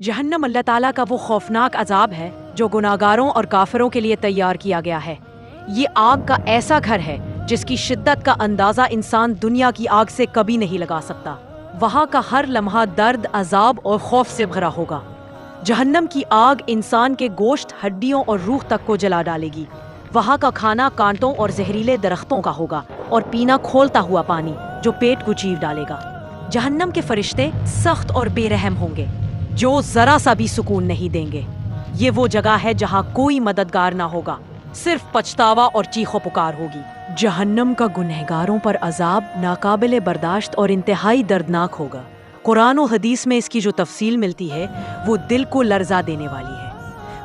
जहन्नम अल्लाह ताला का वो खौफनाक अजाब है जो गुनाहगारों और काफिरों के लिए तैयार किया गया है। ये आग का ऐसा घर है जिसकी शिद्दत का अंदाजा इंसान दुनिया की आग से कभी नहीं लगा सकता। वहाँ का हर लम्हा दर्द, अजाब और खौफ से भरा होगा। जहन्नम की आग इंसान के गोश्त, हड्डियों और रूह तक को जला डालेगी। वहाँ का खाना कांटों और जहरीले दरख्तों का होगा और पीना खोलता हुआ पानी जो पेट को चीर डालेगा। जहन्नम के फरिश्ते सख्त और बेरहम होंगे जो जरा सा भी सुकून नहीं देंगे। ये वो जगह है जहाँ कोई मददगार ना होगा, सिर्फ पछतावा और चीखो पुकार होगी। जहन्नम का गुनहगारों पर अजाब नाकाबिले बर्दाश्त और इंतहाई दर्दनाक होगा। कुरान और हदीस में इसकी जो तफसील मिलती है वो दिल को लर्जा देने वाली है।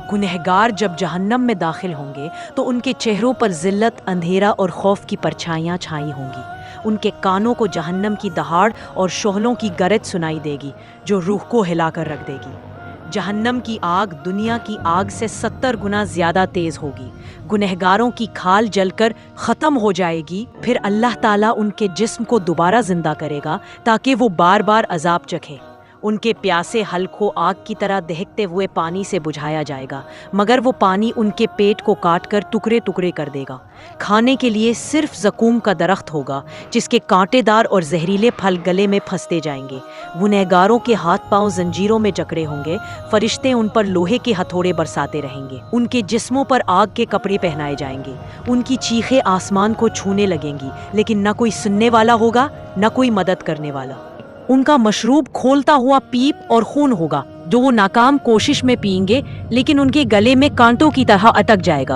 गुनहगार जब जहन्नम में दाखिल होंगे तो उनके चेहरों पर जिल्लत, अंधेरा और खौफ की परछाइयाँ छाई होंगी। उनके कानों को जहन्नम की दहाड़ और शोहलों की गरज सुनाई देगी जो रूह को हिलाकर रख देगी। जहन्नम की आग दुनिया की आग से 70 गुना ज्यादा तेज होगी। गुनहगारों की खाल जलकर खत्म हो जाएगी। फिर अल्लाह ताला उनके जिस्म को दोबारा जिंदा करेगा ताकि वो बार बार अजाब चखे। उनके प्यासे हलको आग की तरह दहकते हुए पानी से बुझाया जाएगा, मगर वो पानी उनके पेट को काट कर टुकड़े टुकड़े कर देगा। खाने के लिए सिर्फ ज़कूम का दरख्त होगा जिसके कांटेदार और जहरीले फल गले में फंसते जाएंगे। गुनहगारों के हाथ पांव जंजीरों में जकड़े होंगे। फरिश्ते उन पर लोहे के हथौड़े बरसाते रहेंगे। उनके जिस्मों पर आग के कपड़े पहनाए जाएंगे। उनकी चीखें आसमान को छूने लगेंगी, लेकिन न कोई सुनने वाला होगा, न कोई मदद करने वाला। उनका मशरूब खोलता हुआ पीप और खून होगा जो वो नाकाम कोशिश में पीएंगे, लेकिन उनके गले में कांटों की तरह अटक जाएगा।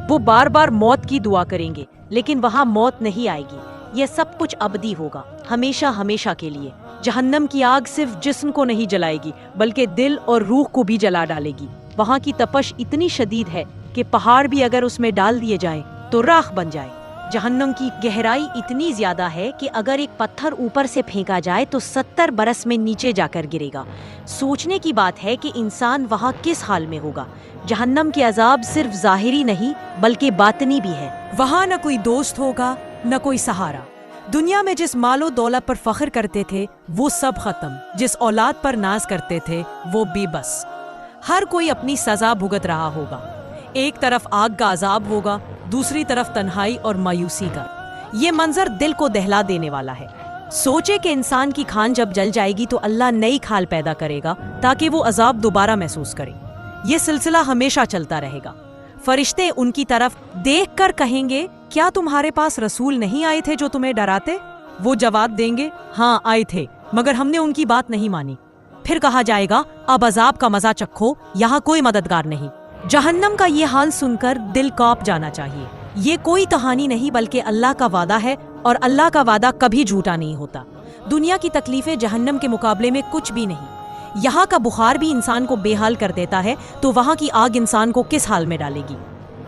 वो बार बार मौत की दुआ करेंगे, लेकिन वहाँ मौत नहीं आएगी। यह सब कुछ अबदी होगा, हमेशा हमेशा के लिए। जहन्नम की आग सिर्फ जिस्म को नहीं जलाएगी बल्कि दिल और रूह को भी जला डालेगी। वहाँ की तपश इतनी शदीद है कि पहाड़ भी अगर उसमें डाल दिए जाएं तो राख बन जाए। जहन्नम की गहराई इतनी ज्यादा है कि अगर एक पत्थर ऊपर से फेंका जाए तो 70 बरस में नीचे जाकर गिरेगा। सोचने की बात है कि इंसान वहाँ किस हाल में होगा। जहन्नम के अजाब सिर्फ जाहिरी नहीं बल्कि बातनी भी है। वहाँ न कोई दोस्त होगा, न कोई सहारा। दुनिया में जिस मालो दौलत पर फख्र करते थे वो सब खत्म। जिस औलाद पर नाज करते थे वो बेबस। हर कोई अपनी सजा भुगत रहा होगा। एक तरफ आग का अजाब होगा, दूसरी तरफ तन्हाई और मायूसी का। ये मंजर दिल को दहला देने वाला है। सोचे कि इंसान की खान जब जल जाएगी तो अल्लाह नई खाल पैदा करेगा ताकि वो अजाब दोबारा महसूस करे। ये सिलसिला हमेशा चलता रहेगा। फरिश्ते उनकी तरफ देख कर कहेंगे, क्या तुम्हारे पास रसूल नहीं आए थे जो तुम्हें डराते? वो जवाब देंगे, हाँ आए थे, मगर हमने उनकी बात नहीं मानी। फिर कहा जाएगा, अब अजाब का मजा चखो, यहाँ कोई मददगार नहीं। जहन्नम का ये हाल सुनकर दिल कांप जाना चाहिए। ये कोई कहानी नहीं बल्कि अल्लाह का वादा है, और अल्लाह का वादा कभी झूठा नहीं होता। दुनिया की तकलीफें जहन्नम के मुकाबले में कुछ भी नहीं। यहाँ का बुखार भी इंसान को बेहाल कर देता है, तो वहाँ की आग इंसान को किस हाल में डालेगी।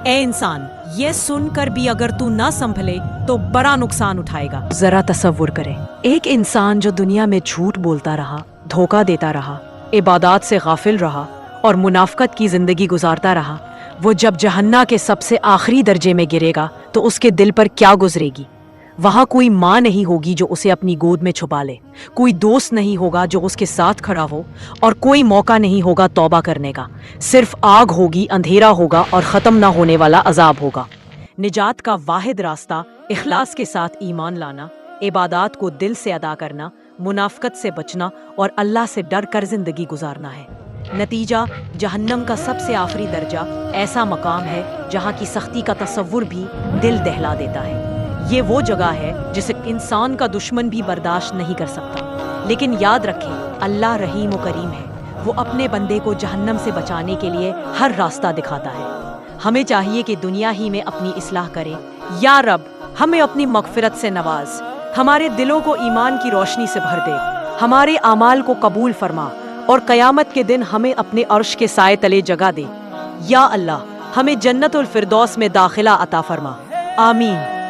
ए इंसान, ये सुनकर भी अगर तू ना संभले तो बड़ा नुकसान उठाएगा। जरा तसव्वुर करें, एक इंसान जो दुनिया में झूठ बोलता रहा, धोखा देता रहा, इबादत से गाफिल रहा और मुनाफकत की जिंदगी गुजारता रहा, वो जब जहन्ना के सबसे आखिरी दर्जे में गिरेगा तो उसके दिल पर क्या गुजरेगी। वहाँ कोई माँ नहीं होगी जो उसे अपनी गोद में छुपा ले, कोई दोस्त नहीं होगा जो उसके साथ खड़ा हो, और कोई मौका नहीं होगा तौबा करने का। सिर्फ आग होगी, अंधेरा होगा और ख़त्म ना होने वाला अजाब होगा। निजात का वाहिद रास्ता इखलास के साथ ईमान लाना, इबादत को दिल से अदा करना, मुनाफकत से बचना और अल्लाह से डर कर जिंदगी गुजारना है। नतीजा, जहन्नम का सबसे आखिरी दर्जा ऐसा मकाम है जहाँ की सख्ती का तसव्वुर भी दिल दहला देता है। ये वो जगह है जिसे इंसान का दुश्मन भी बर्दाश्त नहीं कर सकता। लेकिन याद रखें, अल्लाह रहीम व करीम है। वो अपने बंदे को जहन्नम से बचाने के लिए हर रास्ता दिखाता है। हमें चाहिए कि दुनिया ही में अपनी इस्लाह करें। या रब, हमें अपनी मगफिरत से नवाज, हमारे दिलों को ईमान की रोशनी से भर दे, हमारे आमाल को कबूल फरमा और क़यामत के दिन हमें अपने अर्श के साए तले जगह दे। या अल्लाह, हमें जन्नतुल फिरदौस में दाखिला अता फरमा। आमीन।